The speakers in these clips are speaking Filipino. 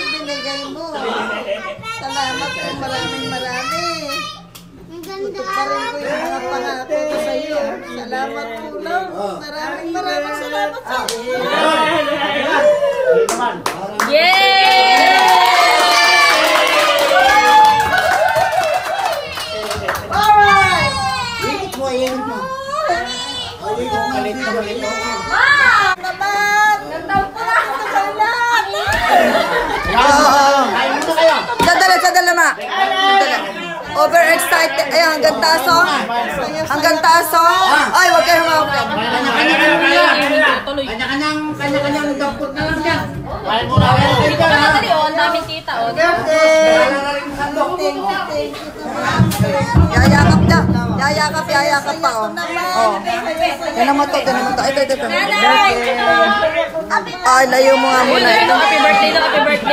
Binigay mo. Salamat po, marami. Tutup pa rin ko yung mga pangako ko sa iyo. Salamat po lang. Maraming salamat sa iyo. Yay! Alright! Ikot mo. Naman! Nandaw po na ako sa lahat! Sadala ma. Overexcited. Ay, hanggang taso. Ay, wag kayo humawag. Kanya-kanyang dampot na lang yan. Dito ka na tali, ang daming kita. Yayakap pa. Yan mo to. Ito. Ay, layo mo nga muna. Happy birthday.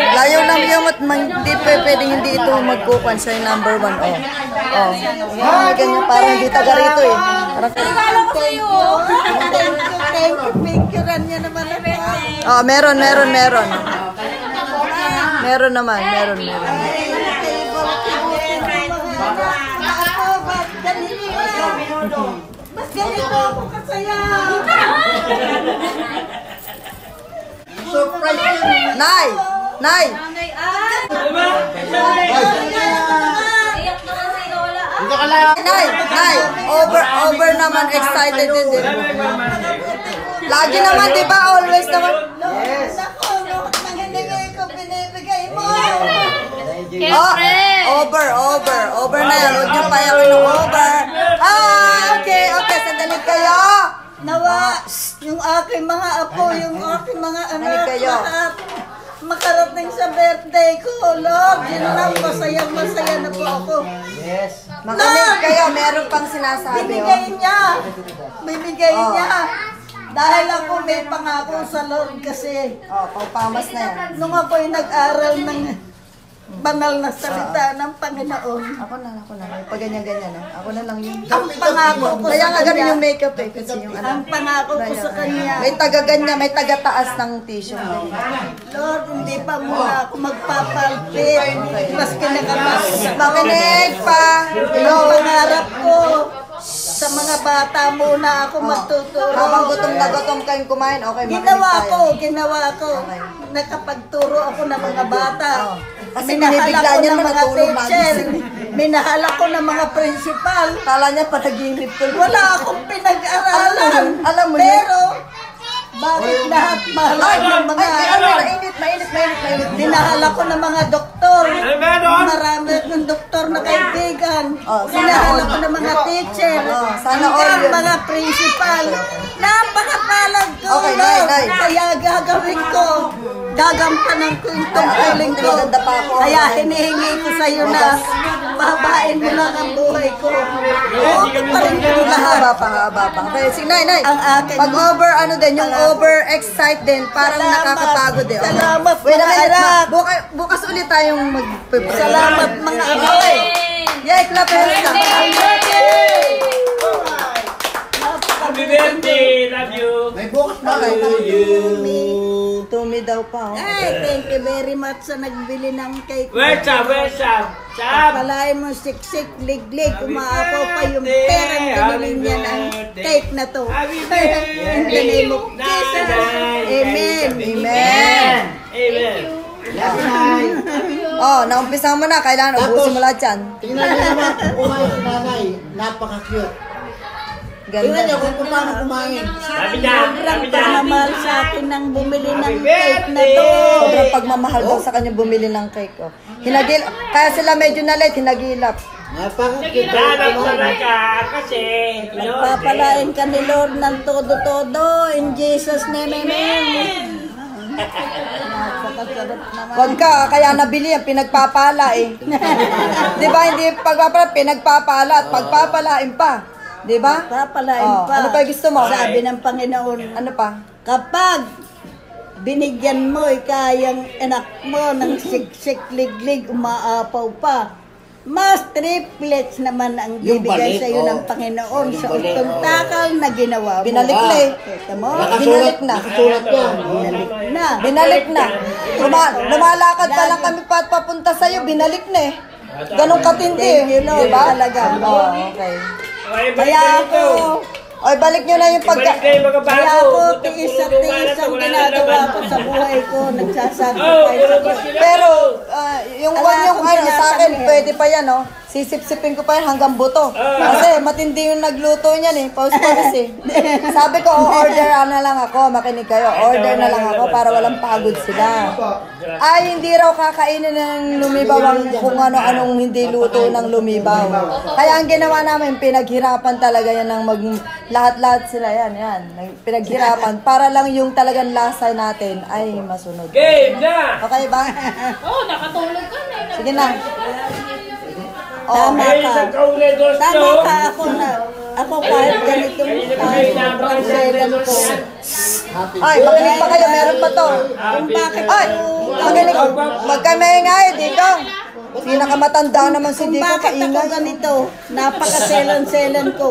Layo lang yun at hindi pwedeng hindi ito magkukuhan siya yung number 1. Ganyan parang hindi taga rito eh. Regalo ko sa'yo. Thank you. Ranya naman ako. Meron. Meron naman. Mas ganito ako kasaya. Surprise yun. Nay! Dito ka lang. Nay! Over naman, excited din. Lagi naman, di ba? Always naman. Yes. Ako, nang hindi ko binibigay mo. Over na yan. Huwag niyo payakin ng over. Okay. Sandali kayo. Nawa, yung aking mga apo, yung aking mga anak, lahat makarating sa birthday ko, Lord. Yun lang, masaya na po ako. Yes. Makinig kayo, meron pang sinasabi. Bibigay niya. Dahil ako may pangako sa Lord kasi. Pangpamas na yan. Nung ako'y nag-aral ng banal na salita ng Panginoon. Ako na. Pag ganyan-ganyan. Ako na lang yun. Ang pangako ko Kaya sa nga ganun kanya. yung makeup eh. Kasi yung Ang pangako ko sa kanya. may taga-ganyan, may taga-taas ng tissue. Lord, hindi pa muna ako magpapalpit. Mas kinakabahan sa Makinig pa. Yung pangarap ko, sa mga bata muna ako magtuturo. Habang gutom na gutom kayong kumain, okay, makinig Ginawa ko. Nakapagturo ako ng mga bata. Kasi Minahal binibigla ako niya ng mga matulog teacher. magising. Minahal ako ng mga principal. Kala niya panaginip ko. Wala akong pinag-aralan. Alam mo yun? Pero, bakit lahat mahal ng mga... Mainit. Dinahal ako ng mga doktor. Marami akong doktor na kaibigan. Dinahal ako ng mga teacher. Sana all Hanggang yun. mga principal. Napakapalag ko. Okay, Lord. Nay. Kaya gagawin ko. Gagampanan ko yung tungkulin ko. Maganda pa ako. Kaya hinihingi ko sa iyo na babain mo lang ang buhay ko. Okay pa rin ko lahat. Haba pa. Okay, sige, Nay. Ang akin. Pag over, yung over-excite din, parang nakakapagod eh. Salamat, Wait, mga anak. bukas ulit tayong Salamat, mga anak. Yay, clap hands na. Happy birthday! Love you! May bukas pa Okay. kayo. Tumi daw pa. Ay, thank you very much sa nagbili ng cake. Where's up? Palain mo siksik, liglig, umaapaw pa yung perang binili niya ng cake na to. In the name of Jesus. Amen. Amen. Amen! Naumpisa mo na. Kailangan ubusin mo lahat yan. Tingnan niyo naman kung kumain si nanay. Napaka-cute. Tingnan niyo kung paano kumain. Sabi niya! Sobrang pagmamahal sa akin ng bumili ng cake na to. Sobrang pagmamahal daw sa kanya bumili ng cake. Kaya sila medyo na-late, hinagilap. Napaka-cute. Dapat talaga kasi... Nagpapalain ka ni Lord ng todo-todo. In Jesus' name, amen. Wag ka, kaya nabili yan, pinagpapala eh. Di ba, hindi pagpapala, pinagpapala at pagpapalain pa. Di ba? Papalain pa. Ano pa gusto mo? Sabi ng Panginoon, Ano pa? kapag binigyan mo kayang anak mo ng siksik, liglig, umaapaw pa, Mas triplets naman ang Yung bibigay balik, sa iyo oh. ng Panginoon Yung sa balik, utong oh. takal na ginawa mo. Binalik na eh. Kita mo? Binalik na. Nakasulat yan. Na. Binalik na. Lumalakad pa lang kami papunta sa'yo, binalik na eh. Ganong katindi Thank you, eh. Lord. Diba? Talaga. Oh, okay. Okay, balik Kaya na ako, ito. Oy, balik nyo na yung Balik na yung mga bago. kaya ako, Puta, tiis puro at luma tiis na to, ang wala na ginagawa naman. ko sa buhay ko. Oh, Nagsasacrifice puro ako. ba sila? Pero, yung Wala kwan yung akong ano, sa akin, tinatanong eh. pwede pa yan, oh. Sisip-sipin ko pa yan hanggang buto. Kasi matindi yung nagluto niyan eh. Paus-paus eh. Sabi ko, order na lang ako. Makinig kayo. Order na lang ako para walang pagod sila. Ay, hindi raw kakainin ng lumibaw ang kung ano-anong hindi luto ng lumibaw. Kaya ang ginawa namin, pinaghirapan talaga yan ng lahat-lahat sila yan. Pinaghirapan para lang yung talagang lasa natin ay masunod. Game na! Okay ba? Oh, nakatulog ka na. Sige na. Tama Ay, ka. sa kaulay dos Tama to. ka. Ako kahit ganitong sobrang selan ko. Ay, makinig pa kayo. Meron pa to. Kung bakit Ay, makinig. Magkamengay, Diko. Pinakamatanda naman si Kung Diko bakit ako kaingay. ganito, napakaselan-selan ko.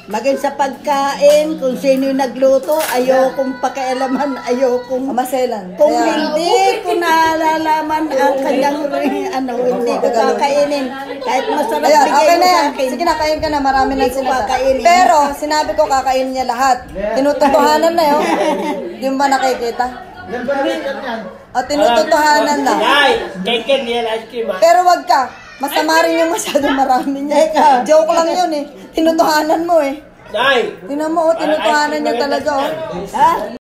Maging sa pagkain, kung sino yung nagluto, ayokong pakialaman, ayokong... Maselan. Kung Kaya, hindi ko nalalaman ang kanyang hindi ko kakainin. Kahit masarap ayan, bigay okay mo na sa yan. akin. Sige na, kain ka na. Marami na Hindi ko sila. kakainin. Pero, sinabi ko kakainin niya lahat. Tinututuhanan na yun. Hindi mo ba nakikita? O, tinututuhanan na. Ay, keken yan ice cream ah. Pero wag ka. Masama rin yung masyadong marami niya. Joke lang yun eh. Tinutuhanan mo eh. Ay! Tingnan mo, oh, tinutuhanan niya talaga oh. Ha?